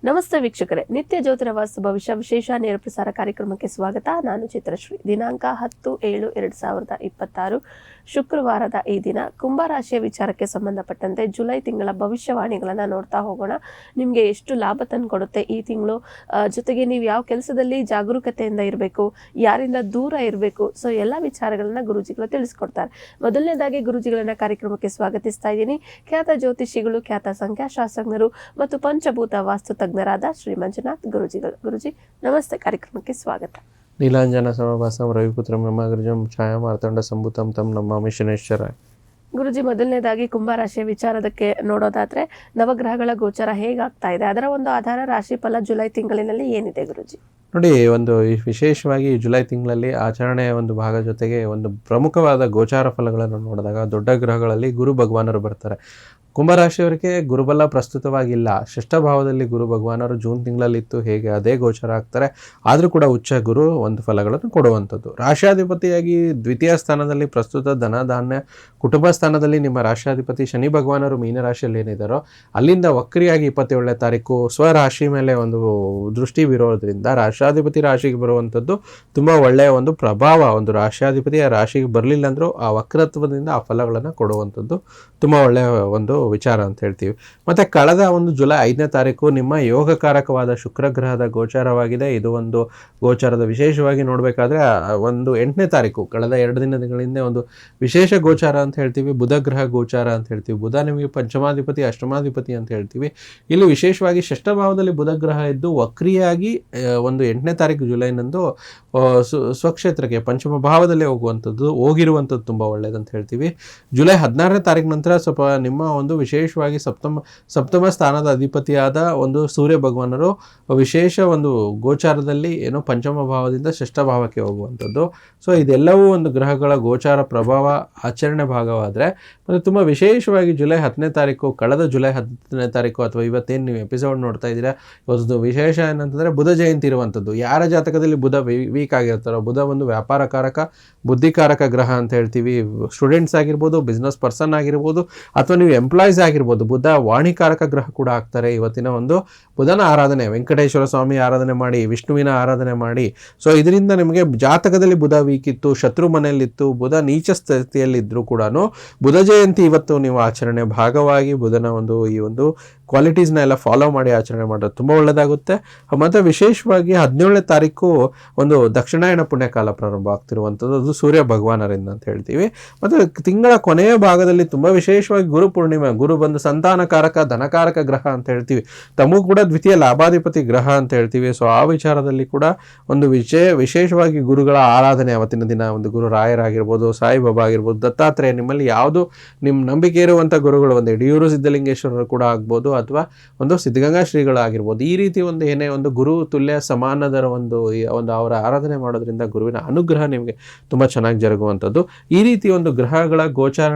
ನಮಸ್ತೆ ವೀಕ್ಷಕರೇ, ನಿತ್ಯ ಜ್ಯೋತಿರ ವಾಸ್ತು ಭವಿಷ್ಯ ವಿಶೇಷ ನೇರ ಪ್ರಸಾರ ಕಾರ್ಯಕ್ರಮಕ್ಕೆ ಸ್ವಾಗತ. ನಾನು ಚಿತ್ರಶ್ರೀ. ದಿನಾಂಕ 10/7/2026 ಶುಕ್ರವಾರದ ಈ ದಿನ ಕುಂಭರಾಶಿಯ ವಿಚಾರಕ್ಕೆ ಸಂಬಂಧಪಟ್ಟಂತೆ ಜುಲೈ ತಿಂಗಳ ಭವಿಷ್ಯವಾಣಿಗಳನ್ನು ನೋಡ್ತಾ ಹೋಗೋಣ. ನಿಮಗೆ ಎಷ್ಟು ಲಾಭ ತಂದು ಕೊಡುತ್ತೆ ಈ ತಿಂಗಳು, ಜೊತೆಗೆ ನೀವು ಯಾವ ಕೆಲಸದಲ್ಲಿ ಜಾಗರೂಕತೆಯಿಂದ ಇರಬೇಕು, ಯಾರಿಂದ ದೂರ ಇರಬೇಕು, ಸೊ ಎಲ್ಲ ವಿಚಾರಗಳನ್ನ ಗುರೂಜಿಗಳು ತಿಳಿಸ್ಕೊಡ್ತಾರೆ. ಮೊದಲನೇದಾಗಿ ಗುರೂಜಿಗಳನ್ನ ಕಾರ್ಯಕ್ರಮಕ್ಕೆ ಸ್ವಾಗತಿಸ್ತಾ ಇದ್ದೀನಿ. ಖ್ಯಾತ ಜ್ಯೋತಿಷಿಗಳು, ಖ್ಯಾತ ಸಂಖ್ಯಾಶಾಸ್ತ್ರಜ್ಞರು ಮತ್ತು ಪಂಚಭೂತ ವಾಸ್ತು ತಜ್ಞರಾದ ಶ್ರೀ ಮಂಜುನಾಥ್ ಗುರೂಜಿಗಳು. ಗುರೂಜಿ ನಮಸ್ತೆ, ಕಾರ್ಯಕ್ರಮಕ್ಕೆ ಸ್ವಾಗತ. ನೀಲಾಂಜನ ಸಮವಾಸಂ ರವಿಪುತ್ರಂ ನಮಾಗ್ರಜಂ ಛಾಯಾ ಮಾರ್ತಂಡ ಸಂಭೂತಂ ತಂ ನಮಾಮಿ ಶನೇಶ್ವರ. ಗುರುಜಿ, ಮೊದಲನೇದಾಗಿ ಕುಂಭರಾಶಿಯ ವಿಚಾರದಕ್ಕೆ ನೋಡೋದಾದ್ರೆ ನವಗ್ರಹಗಳ ಗೋಚರ ಹೇಗಾಗ್ತಾ ಇದೆ, ಅದರ ಒಂದು ಆಧಾರ ರಾಶಿ ಫಲ ಜುಲೈ ತಿಂಗಳಿನಲ್ಲಿ ಏನಿದೆ ಗುರುಜಿ? ನೋಡಿ, ಒಂದು ವಿಶೇಷವಾಗಿ ಜುಲೈ ತಿಂಗಳಲ್ಲಿ ಆಚರಣೆಯ ಒಂದು ಭಾಗ ಜೊತೆಗೆ ಒಂದು ಪ್ರಮುಖವಾದ ಗೋಚಾರ ಫಲಗಳನ್ನು ನೋಡಿದಾಗ ದೊಡ್ಡ ಗ್ರಹಗಳಲ್ಲಿ ಗುರು ಭಗವಾನರು ಬರ್ತಾರೆ. ಕುಂಭರಾಶಿಯವರಿಗೆ ಗುರುಬಲ ಪ್ರಸ್ತುತವಾಗಿಲ್ಲ. ಷಷ್ಠ ಭಾವದಲ್ಲಿ ಗುರು ಭಗವಾನರು ಜೂನ್ ತಿಂಗಳಲ್ಲಿತ್ತು, ಹೇಗೆ ಅದೇ ಗೋಚರ ಆಗ್ತಾರೆ. ಆದರೂ ಕೂಡ ಉಚ್ಚ ಗುರು ಒಂದು ಫಲಗಳನ್ನು ಕೊಡುವಂಥದ್ದು. ರಾಶ್ಯಾಧಿಪತಿಯಾಗಿ ದ್ವಿತೀಯ ಸ್ಥಾನದಲ್ಲಿ ಪ್ರಸ್ತುತ ಧನ ಧಾನ್ಯ ಕುಟುಂಬ ಸ್ಥಾನದಲ್ಲಿ ನಿಮ್ಮ ರಾಶ್ಯಾಧಿಪತಿ ಶನಿ ಭಗವಾನರು ಮೀನರಾಶಿಯಲ್ಲಿ ಏನಿದ್ದಾರೋ ಅಲ್ಲಿಂದ ವಕ್ರಿಯಾಗಿ 27ನೇ ತಾರೀಕು ಸ್ವರಾಶಿ ಮೇಲೆ ಒಂದು ದೃಷ್ಟಿ ಬೀರೋದ್ರಿಂದ ರಾಶ್ಯಾಧಿಪತಿ ರಾಶಿಗೆ ಬರುವಂಥದ್ದು ತುಂಬ ಒಳ್ಳೆಯ ಒಂದು ಪ್ರಭಾವ. ಒಂದು ರಾಶ್ಯಾಧಿಪತಿ ಆ ರಾಶಿಗೆ ಬರಲಿಲ್ಲ ಅಂದರೂ ಆ ವಕ್ರತ್ವದಿಂದ ಆ ಫಲಗಳನ್ನು ಕೊಡುವಂಥದ್ದು ತುಂಬ ಒಳ್ಳೆಯ ಒಂದು ವಿಚಾರ ಅಂತ ಹೇಳ್ತೀವಿ. ಮತ್ತು ಕಳೆದ ಒಂದು ಜುಲೈ 5ನೇ ತಾರೀಕು ನಿಮ್ಮ ಯೋಗಕಾರಕವಾದ ಶುಕ್ರ ಗ್ರಹದ ಗೋಚಾರವಾಗಿದೆ. ಇದು ಒಂದು ಗೋಚಾರದ ವಿಶೇಷವಾಗಿ ನೋಡಬೇಕಾದ್ರೆ ಒಂದು 8ನೇ ತಾರೀಕು ಕಳೆದ 2 ದಿನಗಳಿಂದ ಒಂದು ವಿಶೇಷ ಗೋಚಾರ ಅಂತ ಹೇಳ್ತೀವಿ. ಬುಧ ಗ್ರಹ ಗೋಚಾರ ಅಂತ ಹೇಳ್ತೀವಿ. ಬುಧ ನಿಮಗೆ ಪಂಚಮಾಧಿಪತಿ ಅಷ್ಟಮಾಧಿಪತಿ ಅಂತ ಹೇಳ್ತೀವಿ. ಇಲ್ಲಿ ವಿಶೇಷವಾಗಿ ಷಷ್ಠ ಭಾವದಲ್ಲಿ ಬುಧ ಗ್ರಹ ಇದ್ದು ವಕ್ರಿಯಾಗಿ ಒಂದು 8ನೇ ತಾರೀಕು ಜುಲೈನಂದು ಸ್ವಕ್ಷೇತ್ರಕ್ಕೆ ಪಂಚಮ ಭಾವದಲ್ಲೇ ಹೋಗಿರುವಂಥದ್ದು ತುಂಬ ಒಳ್ಳೆಯದಂತ ಹೇಳ್ತೀವಿ. ಜುಲೈ 16ನೇ ತಾರೀಕು ನಂತರ ಸ್ವಲ್ಪ ನಿಮ್ಮ ಒಂದು ವಿಶೇಷವಾಗಿ ಸಪ್ತಮ ಸ್ಥಾನದ ಅಧಿಪತಿಯಾದ ಒಂದು ಸೂರ್ಯ ಭಗವಾನರು ವಿಶೇಷ ಒಂದು ಗೋಚಾರದಲ್ಲಿ ಏನೋ ಪಂಚಮ ಭಾವದಿಂದ ಷಷ್ಠ ಭಾವಕ್ಕೆ ಹೋಗುವಂಥದ್ದು. ಸೊ ಇದೆಲ್ಲವೂ ಒಂದು ಗ್ರಹಗಳ ಗೋಚಾರ ಪ್ರಭಾವ ಆಚರಣೆ ಭಾಗವಾದರೆ ಮತ್ತು ತುಂಬ ವಿಶೇಷವಾಗಿ ಜುಲೈ 10ನೇ ತಾರೀಕು ಕಳೆದ ಜುಲೈ 10ನೇ ತಾರೀಕು ಅಥವಾ ಇವತ್ತೇನು ನೀವು ಎಪಿಸೋಡ್ ನೋಡ್ತಾ ಇದ್ದೀರಾ, ಇವತ್ತು ವಿಶೇಷ ಏನಂತಂದರೆ ಬುಧ ಜಯಂತಿ ಇರುವಂಥದ್ದು. ಯಾರ ಜಾತಕದಲ್ಲಿ ಬುಧ ವೀಕ್ ಆಗಿರ್ತಾರೋ, ಬುಧ ಒಂದು ವ್ಯಾಪಾರಕಾರಕ ಬುದ್ಧಿಕಾರಕ ಗ್ರಹ ಅಂತ ಹೇಳ್ತೀವಿ. ಸ್ಟೂಡೆಂಟ್ಸ್ ಆಗಿರ್ಬೋದು, ಬಿಸ್ನೆಸ್ ಪರ್ಸನ್ ಆಗಿರ್ಬೋದು, ಅಥವಾ ನೀವು ಎಂಪ್ಲಾಯೀಸ್ ಆಗಿರ್ಬೋದು, ಬುಧ ವಾಣಿಕಾರಕ ಗ್ರಹ ಕೂಡ ಆಗ್ತಾರೆ. ಇವತ್ತಿನ ಒಂದು ಬುಧನ ಆರಾಧನೆ, ವೆಂಕಟೇಶ್ವರ ಸ್ವಾಮಿ ಆರಾಧನೆ ಮಾಡಿ, ವಿಷ್ಣುವಿನ ಆರಾಧನೆ ಮಾಡಿ. ಸೊ ಇದರಿಂದ ನಿಮಗೆ ಜಾತಕದಲ್ಲಿ ಬುಧ ವೀಕ್ ಇತ್ತು, ಶತ್ರು ಮನೆಯಲ್ಲಿತ್ತು, ಬುಧ ನೀಚ ಸ್ಥಿತಿಯಲ್ಲಿದ್ದರೂ ಕೂಡ ಬುಧ ಜಯಂತಿ ಇವತ್ತು ನೀವು ಆಚರಣೆ ಭಾಗವಾಗಿ ಬುಧನ ಒಂದು ಈ ಒಂದು ಕ್ವಾಲಿಟೀಸ್ನ ಎಲ್ಲ ಫಾಲೋ ಮಾಡಿ ಆಚರಣೆ ಮಾಡೋದು ತುಂಬ ಒಳ್ಳೆಯದಾಗುತ್ತೆ. ಮತ್ತು ವಿಶೇಷವಾಗಿ 17ನೇ ತಾರೀಕು ಒಂದು ದಕ್ಷಿಣಾಯನ ಪುಣ್ಯಕಾಲ ಪ್ರಾರಂಭ ಆಗ್ತಿರುವಂಥದ್ದು, ಅದು ಸೂರ್ಯ ಭಗವಾನರಿಂದ ಅಂತ ಹೇಳ್ತೀವಿ. ಮತ್ತು ತಿಂಗಳ ಕೊನೆಯ ಭಾಗದಲ್ಲಿ ತುಂಬ ವಿಶೇಷವಾಗಿ ಗುರು ಪೂರ್ಣಿಮೆ, ಗುರು ಬಂದು ಸಂತಾನಕಾರಕ ಧನಕಾರಕ ಗ್ರಹ ಅಂತ ಹೇಳ್ತೀವಿ. ತಮಗೂ ಕೂಡ ದ್ವಿತೀಯ ಲಾಭಾಧಿಪತಿ ಗ್ರಹ ಅಂತ ಹೇಳ್ತೀವಿ. ಸೊ ಆ ವಿಚಾರದಲ್ಲಿ ಕೂಡ ಒಂದು ವಿಶೇಷವಾಗಿ ಗುರುಗಳ ಆರಾಧನೆ ಅವತ್ತಿನ ದಿನ, ಒಂದು ಗುರು ರಾಯರಾಗಿರ್ಬೋದು, ಸಾಯಿಬಾಬಾ ಆಗಿರ್ಬೋದು, ದತ್ತಾತ್ರೇಯ, ನಿಮ್ಮಲ್ಲಿ ಯಾವುದು ನಿಮ್ಮ ನಂಬಿಕೆ ಇರುವಂಥ ಗುರುಗಳು, ಒಂದು ಯಡಿಯೂರು ಸಿದ್ಧಲಿಂಗೇಶ್ವರರು ಕೂಡ ಆಗ್ಬೋದು, ಅಥವಾ ಒಂದು ಸಿದ್ಧಗಂಗಾ ಶ್ರೀಗಳಾಗಿರ್ಬೋದು. ಈ ರೀತಿ ಒಂದು ಏನೇ ಒಂದು ಗುರು ತುಲ್ಯ ಸಮಾನದರ ಒಂದು ಅವರ ಆರಾಧನೆ ಮಾಡೋದ್ರಿಂದ ಗುರುವಿನ ಅನುಗ್ರಹ ನಿಮಗೆ ತುಂಬ ಚೆನ್ನಾಗಿ ಜರುಗುವಂಥದ್ದು. ಈ ರೀತಿ ಒಂದು ಗ್ರಹಗಳ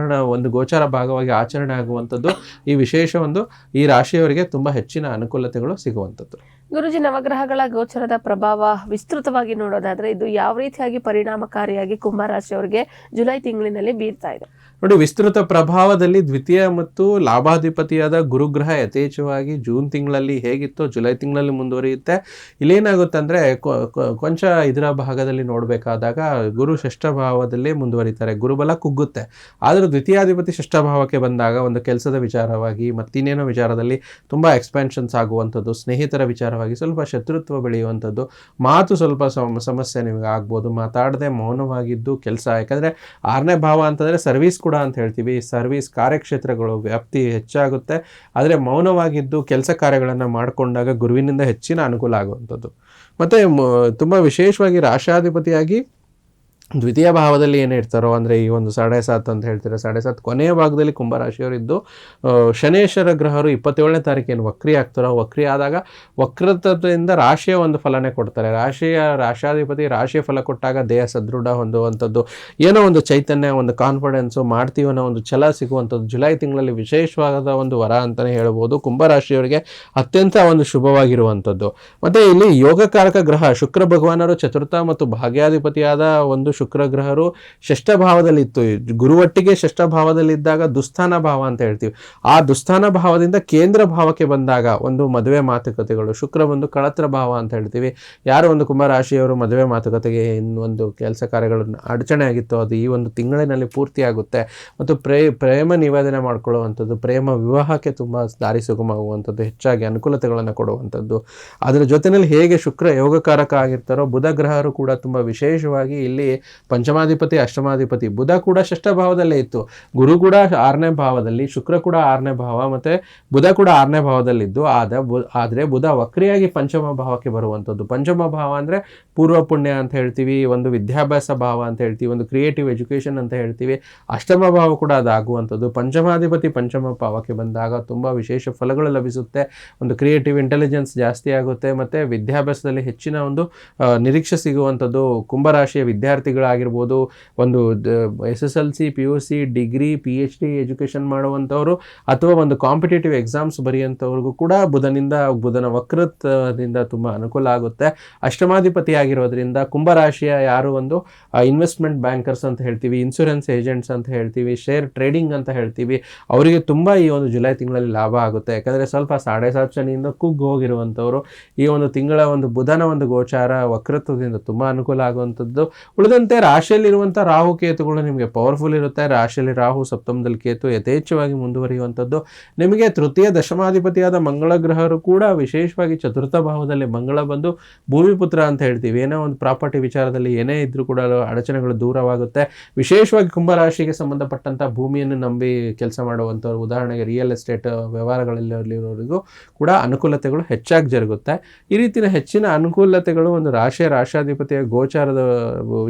ಗೋಚಾರ ಭಾಗವಾಗಿ ಆಚರಣೆ ಆಗುವಂಥದ್ದು ಈ ವಿಶೇಷ ಒಂದು ಈ ರಾಶಿಯವರಿಗೆ ತುಂಬ ಹೆಚ್ಚಿನ ಅನುಕೂಲತೆಗಳು ಸಿಗುವಂಥದ್ದು. ಗುರುಜಿ, ನವಗ್ರಹಗಳ ಗೋಚರದ ಪ್ರಭಾವ ವಿಸ್ತೃತವಾಗಿ ನೋಡೋದಾದ್ರೆ ಇದು ಯಾವ ರೀತಿಯಾಗಿ ಪರಿಣಾಮಕಾರಿಯಾಗಿ ಕುಂಭರಾಶಿಯವರಿಗೆ ಜುಲೈ ತಿಂಗಳಿನಲ್ಲಿ ಬೀರ್ತಾ ಇದೆ? ನೋಡಿ, ವಿಸ್ತೃತ ಪ್ರಭಾವದಲ್ಲಿ ದ್ವಿತೀಯ ಮತ್ತು ಲಾಭಾಧಿಪತಿಯಾದ ಗುರುಗ್ರಹ ಯಥೇಚ್ಛವಾಗಿ ಜೂನ್ ತಿಂಗಳಲ್ಲಿ ಹೇಗಿತ್ತು ಜುಲೈ ತಿಂಗಳಲ್ಲಿ ಮುಂದುವರಿಯುತ್ತೆ. ಇಲ್ಲೇನಾಗುತ್ತೆ ಅಂದರೆ ಕೊಂಚ ಇದರ ಭಾಗದಲ್ಲಿ ನೋಡಬೇಕಾದಾಗ ಗುರು ಷಷ್ಠ ಭಾವದಲ್ಲಿ ಮುಂದುವರಿತಾರೆ, ಗುರುಬಲ ಕುಗ್ಗುತ್ತೆ. ಆದರೂ ದ್ವಿತೀಯಾಧಿಪತಿ ಷಷ್ಠ ಭಾವಕ್ಕೆ ಬಂದಾಗ ಒಂದು ಕೆಲಸದ ವಿಚಾರವಾಗಿ ಮತ್ತಿನ್ನೇನೋ ವಿಚಾರದಲ್ಲಿ ತುಂಬ ಎಕ್ಸ್ಪ್ಯಾನ್ಷನ್ಸ್ ಆಗುವಂಥದ್ದು, ಸ್ನೇಹಿತರ ವಿಚಾರವಾಗಿ ಸ್ವಲ್ಪ ಶತ್ರುತ್ವ ಬೆಳೆಯುವಂಥದ್ದು, ಮಾತು ಸ್ವಲ್ಪ ಸಮಸ್ಯೆ ನಿಮಗೆ ಆಗ್ಬೋದು. ಮಾತಾಡದೆ ಮೌನವಾಗಿದ್ದು ಕೆಲಸ, ಯಾಕಂದರೆ 6ನೇ ಭಾವ ಅಂತಂದರೆ ಸರ್ವಿಸ್ ಕೂಡ ಅಂತ ಹೇಳ್ತೀವಿ. ಸರ್ವಿಸ್ ಕಾರ್ಯಕ್ಷೇತ್ರಗಳು ವ್ಯಾಪ್ತಿ ಹೆಚ್ಚಾಗುತ್ತೆ. ಆದರೆ ಮೌನವಾಗಿದ್ದು ಕೆಲಸ ಕಾರ್ಯಗಳನ್ನು ಮಾಡಿಕೊಂಡಾಗ ಗುರುವಿನಿಂದ ಹೆಚ್ಚಿನ ಅನುಕೂಲ ಆಗುವಂಥದ್ದು. ಮತ್ತು ತುಂಬ ವಿಶೇಷವಾಗಿ ರಾಶಾಧಿಪತಿಯಾಗಿ ದ್ವಿತೀಯ ಭಾವದಲ್ಲಿ ಏನು ಇರ್ತಾರೋ, ಅಂದರೆ ಈ ಒಂದು 7.5 ಅಂತ ಹೇಳ್ತಾರೆ, 7.5 ಕೊನೆಯ ಭಾಗದಲ್ಲಿ ಕುಂಭರಾಶಿಯವರಿದ್ದು ಶನೇಶ್ವರ ಗ್ರಹರು 27ನೇ ತಾರೀಕೇನು ವಕ್ರಿ ಆಗ್ತಾರೋ, ವಕ್ರಿ ಆದಾಗ ವಕ್ರತ್ವದಿಂದ ರಾಶಿಯ ಒಂದು ಫಲನೇ ಕೊಡ್ತಾರೆ. ರಾಶಾಧಿಪತಿ ರಾಶಿಯ ಫಲ ಕೊಟ್ಟಾಗ ದೇಹ ಸದೃಢ ಹೊಂದುವಂಥದ್ದು, ಏನೋ ಒಂದು ಚೈತನ್ಯ, ಒಂದು ಕಾನ್ಫಿಡೆನ್ಸು, ಮಾಡ್ತೀವಿ ಅನ್ನೋ ಒಂದು ಛಲ ಸಿಗುವಂಥದ್ದು ಜುಲೈ ತಿಂಗಳಲ್ಲಿ ವಿಶೇಷವಾದ ಒಂದು ವರ ಅಂತಲೇ ಹೇಳ್ಬೋದು. ಕುಂಭರಾಶಿಯವರಿಗೆ ಅತ್ಯಂತ ಒಂದು ಶುಭವಾಗಿರುವಂಥದ್ದು. ಮತ್ತು ಇಲ್ಲಿ ಯೋಗಕಾರಕ ಗ್ರಹ ಶುಕ್ರ ಭಗವಾನರು ಚತುರ್ಥ ಮತ್ತು ಭಾಗ್ಯಾಧಿಪತಿಯಾದ ಒಂದು ಶುಕ್ರ ಗ್ರಹರು ಷಷ್ಠ ಭಾವದಲ್ಲಿತ್ತು. ಗುರುವೊಟ್ಟಿಗೆ ಷಷ್ಠ ಭಾವದಲ್ಲಿದ್ದಾಗ ದುಸ್ಥಾನ ಭಾವ ಅಂತ ಹೇಳ್ತೀವಿ. ಆ ದುಸ್ಥಾನ ಭಾವದಿಂದ ಕೇಂದ್ರ ಭಾವಕ್ಕೆ ಬಂದಾಗ ಒಂದು ಮದುವೆ ಮಾತುಕತೆಗಳು, ಶುಕ್ರ ಒಂದು ಕಳತ್ರ ಭಾವ ಅಂತ ಹೇಳ್ತೀವಿ. ಯಾರು ಒಂದು ಕುಂಭರಾಶಿಯವರು ಮದುವೆ ಮಾತುಕತೆಗೆ ಇನ್ನೊಂದು ಕೆಲಸ ಕಾರ್ಯಗಳನ್ನು ಅಡಚಣೆ ಆಗಿತ್ತು, ಅದು ಈ ಒಂದು ತಿಂಗಳಿನಲ್ಲಿ ಪೂರ್ತಿಯಾಗುತ್ತೆ. ಮತ್ತು ಪ್ರೇಮ ನಿವೇದನೆ ಮಾಡ್ಕೊಳ್ಳುವಂಥದ್ದು, ಪ್ರೇಮ ವಿವಾಹಕ್ಕೆ ತುಂಬ ದಾರಿ ಸುಗಮವಾಗುವಂಥದ್ದು, ಹೆಚ್ಚಾಗಿ ಅನುಕೂಲತೆಗಳನ್ನು ಕೊಡುವಂಥದ್ದು. ಅದರ ಜೊತೆಯಲ್ಲಿ ಹೇಗೆ ಶುಕ್ರ ಯೋಗಕಾರಕ ಆಗಿರ್ತಾರೋ, ಬುಧ ಗ್ರಹರು ಕೂಡ ತುಂಬ ವಿಶೇಷವಾಗಿ ಇಲ್ಲಿ ಪಂಚಮಾಧಿಪತಿ ಅಷ್ಟಮಾಧಿಪತಿ. ಬುಧ ಕೂಡ ಷಷ್ಠ ಭಾವದಲ್ಲೇ ಇತ್ತು, ಗುರು ಕೂಡ 6ನೇ ಭಾವದಲ್ಲಿ, ಶುಕ್ರ ಕೂಡ 6ನೇ ಭಾವ, ಮತ್ತು ಬುಧ ಕೂಡ 6ನೇ ಭಾವದಲ್ಲಿದ್ದು ಆದರೆ ಬುಧ ವಕ್ರಿಯಾಗಿ ಪಂಚಮ ಭಾವಕ್ಕೆ ಬರುವಂಥದ್ದು. ಪಂಚಮ ಭಾವ ಅಂದರೆ ಪೂರ್ವ ಪುಣ್ಯ ಅಂತ ಹೇಳ್ತೀವಿ, ಒಂದು ವಿದ್ಯಾಭ್ಯಾಸ ಭಾವ ಅಂತ ಹೇಳ್ತೀವಿ, ಒಂದು ಕ್ರಿಯೇಟಿವ್ ಎಜುಕೇಷನ್ ಅಂತ ಹೇಳ್ತೀವಿ. ಅಷ್ಟಮ ಭಾವ ಕೂಡ ಅದಾಗುವಂಥದ್ದು. ಪಂಚಮಾಧಿಪತಿ ಪಂಚಮ ಭಾವಕ್ಕೆ ಬಂದಾಗ ತುಂಬ ವಿಶೇಷ ಫಲಗಳು ಲಭಿಸುತ್ತೆ. ಒಂದು ಕ್ರಿಯೇಟಿವ್ ಇಂಟೆಲಿಜೆನ್ಸ್ ಜಾಸ್ತಿ ಆಗುತ್ತೆ, ಮತ್ತು ವಿದ್ಯಾಭ್ಯಾಸದಲ್ಲಿ ಹೆಚ್ಚಿನ ಒಂದು ನಿರೀಕ್ಷೆ ಸಿಗುವಂಥದ್ದು. ಕುಂಭರಾಶಿಯ ವಿದ್ಯಾರ್ಥಿಗಳಾಗಿರ್ಬೋದು, ಒಂದು SSLC PUC degree PhD education ಮಾಡುವಂಥವ್ರು, ಅಥವಾ ಒಂದು ಕಾಂಪಿಟೇಟಿವ್ ಎಕ್ಸಾಮ್ಸ್ ಬರೆಯುವಂಥವ್ರಿಗೂ ಕೂಡ ಬುಧನ ವಕ್ರತ್ವದಿಂದ ತುಂಬ ಅನುಕೂಲ ಆಗುತ್ತೆ. ಅಷ್ಟಮಾಧಿಪತಿ ಆಗಿರೋದ್ರಿಂದ ಕುಂಭರಾಶಿಯ ಯಾರು ಒಂದು ಇನ್ವೆಸ್ಟ್ಮೆಂಟ್ ಬ್ಯಾಂಕರ್ಸ್ ಅಂತ ಹೇಳ್ತೀವಿ, ಇನ್ಶೂರೆನ್ಸ್ ಏಜೆಂಟ್ಸ್ ಅಂತ ಹೇಳ್ತೀವಿ, ಶೇರ್ ಟ್ರೇಡಿಂಗ್ ಅಂತ ಹೇಳ್ತೀವಿ, ಅವರಿಗೆ ತುಂಬ ಈ ಒಂದು ಜುಲೈ ತಿಂಗಳಲ್ಲಿ ಲಾಭ ಆಗುತ್ತೆ. ಯಾಕಂದರೆ ಸ್ವಲ್ಪ 7.5 ಶನಿಯಿಂದ ಕುಗ್ಗಿ ಹೋಗಿರುವಂಥವ್ರು ಈ ಒಂದು ತಿಂಗಳ ಒಂದು ಬುಧನ ಒಂದು ಗೋಚಾರ ವಕ್ರತ್ವದಿಂದ ತುಂಬ ಅನುಕೂಲ ಆಗುವಂಥದ್ದು. ಉಳಿದಂತೆ ರಾಶಿಯಲ್ಲಿರುವಂಥ ರಾಹು ಕೇತುಗಳು ನಿಮಗೆ ಪವರ್ಫುಲ್ ಇರುತ್ತೆ. ರಾಶಿಯಲ್ಲಿ ರಾಹು, ಸಪ್ತಮದಲ್ಲಿ ಕೇತು ಯಥೇಚ್ಛವಾಗಿ ಮುಂದುವರಿಯುವಂಥದ್ದು. ನಿಮಗೆ ತೃತೀಯ ದಶಮಾಧಿಪತಿಯಾದ ಮಂಗಳ ಗ್ರಹರು ಕೂಡ ವಿಶೇಷವಾಗಿ ಚತುರ್ಥ ಭಾವದಲ್ಲಿ ಮಂಗಳ ಬಂದು ಭೂಮಿಪುತ್ರ ಅಂತ ಹೇಳ್ತೀವಿ. ಏನೋ ಒಂದು ಪ್ರಾಪರ್ಟಿ ವಿಚಾರದಲ್ಲಿ ಏನೇ ಇದ್ರೂ ಕೂಡ ಅಡಚಣೆಗಳು ದೂರವಾಗುತ್ತೆ. ವಿಶೇಷವಾಗಿ ಕುಂಭರಾಶಿಗೆ ಸಂಬಂಧಪಟ್ಟಂಥ ಭೂಮಿಯನ್ನು ನಂಬಿ ಕೆಲಸ ಮಾಡುವಂಥವ್ರು, ಉದಾಹರಣೆಗೆ ರಿಯಲ್ ಎಸ್ಟೇಟ್ ವ್ಯವಹಾರಗಳಲ್ಲಿರೋರಿಗೂ ಕೂಡ ಅನುಕೂಲತೆಗಳು ಹೆಚ್ಚಾಗಿ ಜರುಗುತ್ತೆ. ಈ ರೀತಿಯ ಹೆಚ್ಚಿನ ಅನುಕೂಲತೆಗಳು ಒಂದು ರಾಶಾಧಿಪತಿಯ ಗೋಚಾರದ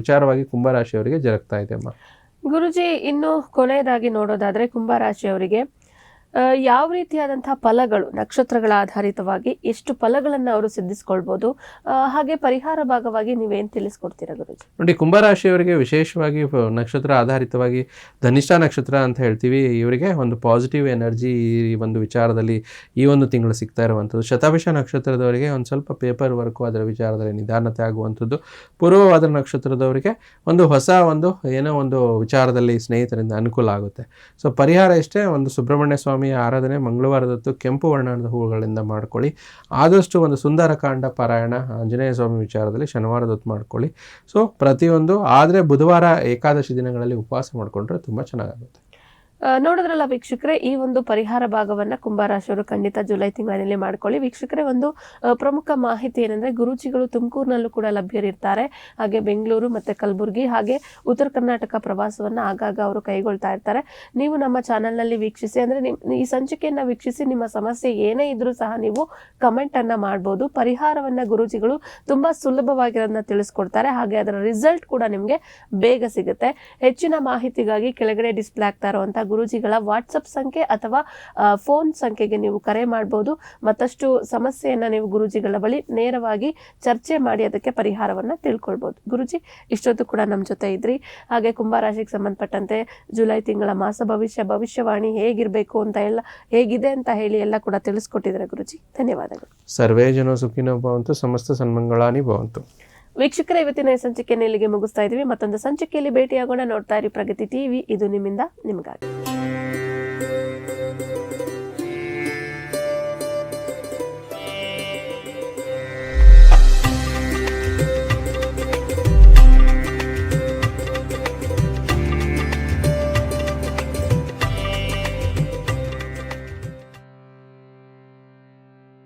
ವಿಚಾರವಾಗಿ ಕುಂಭರಾಶಿಯವರಿಗೆ ಜರುಗ್ತಾ ಇದೆ ಅಮ್ಮ. ಗುರುಜಿ, ಇನ್ನು ಕೊನೆಯದಾಗಿ ನೋಡೋದಾದ್ರೆ ಕುಂಭರಾಶಿಯವರಿಗೆ ಯಾವ ರೀತಿಯಾದಂತಹ ಫಲಗಳು, ನಕ್ಷತ್ರಗಳ ಆಧಾರಿತವಾಗಿ ಎಷ್ಟು ಫಲಗಳನ್ನು ಅವರು ಸಿದ್ಧಿಸ್ಕೊಳ್ಬೋದು, ಹಾಗೆ ಪರಿಹಾರ ಭಾಗವಾಗಿ ನೀವೇನು ತಿಳಿಸ್ಕೊಡ್ತೀರಾ ಗುರುಜಿ? ನೋಡಿ, ಕುಂಭರಾಶಿಯವರಿಗೆ ವಿಶೇಷವಾಗಿ ನಕ್ಷತ್ರ ಆಧಾರಿತವಾಗಿ ಧನಿಷ್ಠ ನಕ್ಷತ್ರ ಅಂತ ಹೇಳ್ತೀವಿ. ಇವರಿಗೆ ಒಂದು ಪಾಸಿಟಿವ್ ಎನರ್ಜಿ ಈ ಒಂದು ವಿಚಾರದಲ್ಲಿ ಈ ಒಂದು ತಿಂಗಳು ಸಿಗ್ತಾ ಇರುವಂಥದ್ದು. ಶತಭಿಷ ನಕ್ಷತ್ರದವರಿಗೆ ಒಂದು ಸ್ವಲ್ಪ ಪೇಪರ್ ವರ್ಕು ಅದರ ವಿಚಾರದಲ್ಲಿ ನಿಧಾನತೆ ಆಗುವಂಥದ್ದು. ಪೂರ್ವವಾದ ನಕ್ಷತ್ರದವರಿಗೆ ಒಂದು ಹೊಸ ಒಂದು ಏನೋ ಒಂದು ವಿಚಾರದಲ್ಲಿ ಸ್ನೇಹಿತರಿಂದ ಅನುಕೂಲ ಆಗುತ್ತೆ. ಸೊ ಪರಿಹಾರ ಇಷ್ಟೇ, ಒಂದು ಸುಬ್ರಹ್ಮಣ್ಯ ಸ್ವಾಮಿ ಆರಾಧನೆ ಮಂಗಳವಾರದತ್ತು ಕೆಂಪು ವರ್ಣದ ಹೂವುಗಳಿಂದ ಮಾಡ್ಕೊಳ್ಳಿ. ಆದಷ್ಟು ಒಂದು ಸುಂದರಕಾಂಡ ಪಾರಾಯಣ ಆಂಜನೇಯ ಸ್ವಾಮಿ ವಿಚಾರದಲ್ಲಿ ಶನಿವಾರದತ್ತು ಮಾಡ್ಕೊಳ್ಳಿ. ಸೊ ಪ್ರತಿಯೊಂದು ಆದರೆ ಬುಧವಾರ ಏಕಾದಶಿ ದಿನಗಳಲ್ಲಿ ಉಪವಾಸ ಮಾಡಿಕೊಂಡ್ರೆ ತುಂಬ ಚೆನ್ನಾಗುತ್ತೆ. ನೋಡಿದ್ರಲ್ಲ ವೀಕ್ಷಕರೇ, ಈ ಒಂದು ಪರಿಹಾರ ಭಾಗವನ್ನ ಕುಂಭರಾಶಿಯವರು ಖಂಡಿತ ಜುಲೈ ತಿಂಗಳಿನಲ್ಲಿ ಮಾಡ್ಕೊಳ್ಳಿ. ವೀಕ್ಷಕರೇ, ಒಂದು ಪ್ರಮುಖ ಮಾಹಿತಿ ಏನಂದ್ರೆ, ಗುರೂಜಿಗಳು ತುಮಕೂರಿನಲ್ಲೂ ಕೂಡ ಲಭ್ಯರಿರ್ತಾರೆ. ಹಾಗೆ ಬೆಂಗಳೂರು ಮತ್ತೆ ಕಲಬುರಗಿ ಹಾಗೆ ಉತ್ತರ ಕರ್ನಾಟಕ ಪ್ರವಾಸವನ್ನ ಆಗಾಗ ಅವರು ಕೈಗೊಳ್ತಾ ಇರ್ತಾರೆ. ನೀವು ನಮ್ಮ ಚಾನೆಲ್ನಲ್ಲಿ ವೀಕ್ಷಿಸಿ, ಅಂದ್ರೆ ಈ ಸಂಚಿಕೆಯನ್ನ ವೀಕ್ಷಿಸಿ ನಿಮ್ಮ ಸಮಸ್ಯೆ ಏನೇ ಇದ್ರೂ ಸಹ ನೀವು ಕಮೆಂಟ್ ಅನ್ನ ಮಾಡ್ಬೋದು. ಪರಿಹಾರವನ್ನ ಗುರೂಜಿಗಳು ತುಂಬಾ ಸುಲಭವಾಗಿರೋದನ್ನ ತಿಳಿಸ್ಕೊಡ್ತಾರೆ. ಹಾಗೆ ಅದರ ರಿಸಲ್ಟ್ ಕೂಡ ನಿಮ್ಗೆ ಬೇಗ ಸಿಗುತ್ತೆ. ಹೆಚ್ಚಿನ ಮಾಹಿತಿಗಾಗಿ ಕೆಳಗಡೆ ಡಿಸ್ಪ್ಲೇ ಆಗ್ತಾ ಇರುವಂತಹ ಗುರೂಜಿಗಳ ವಾಟ್ಸಪ್ ಸಂಖ್ಯೆ ಅಥವಾ ಫೋನ್ ಸಂಖ್ಯೆಗೆ ನೀವು ಕರೆ ಮಾಡಬಹುದು. ಮತ್ತಷ್ಟು ಸಮಸ್ಯೆಯನ್ನ ನೀವು ಗುರೂಜಿಗಳ ಬಳಿ ನೇರವಾಗಿ ಚರ್ಚೆ ಮಾಡಿ ಅದಕ್ಕೆ ಪರಿಹಾರವನ್ನ ತಿಳ್ಕೊಳ್ಬಹುದು. ಗುರೂಜಿ, ಇಷ್ಟೊತ್ತು ಕೂಡ ನಮ್ಮ ಜೊತೆ ಇದ್ರಿ. ಹಾಗೆ ಕುಂಭರಾಶಿಗೆ ಸಂಬಂಧಪಟ್ಟಂತೆ ಜುಲೈ ತಿಂಗಳ ಮಾಸ ಭವಿಷ್ಯವಾಣಿ ಹೇಗಿರ್ಬೇಕು ಅಂತ ಹೇಗಿದೆ ಅಂತ ಹೇಳಿ ಎಲ್ಲ ಕೂಡ ತಿಳಿಸ್ಕೊಟ್ಟಿದ್ದಾರೆ ಗುರೂಜಿ. ಧನ್ಯವಾದಗಳು. ಸರ್ವೇ ಜನ ಸುಖಿನೋ ಭವಂತು, ಸಮಸ್ತ ಸನ್ಮಂಗಳಾನಿ ಭವಂತು. ವೀಕ್ಷಕರೇ, ಇವತ್ತಿನ ಈ ಸಂಚಿಕೆಯನ್ನು ಇಲ್ಲಿಗೆ ಮುಗಿಸ್ತಾ ಇದೀವಿ. ಮತ್ತೊಂದು ಸಂಚಿಕೆಯಲ್ಲಿ ಭೇಟಿಯಾಗೋಣ. ನೋಡ್ತಾ ಇರಿ ಪ್ರಗತಿ ಟಿವಿ, ಇದು ನಿಮ್ಮಿಂದ ನಿಮಗಾಗಿ.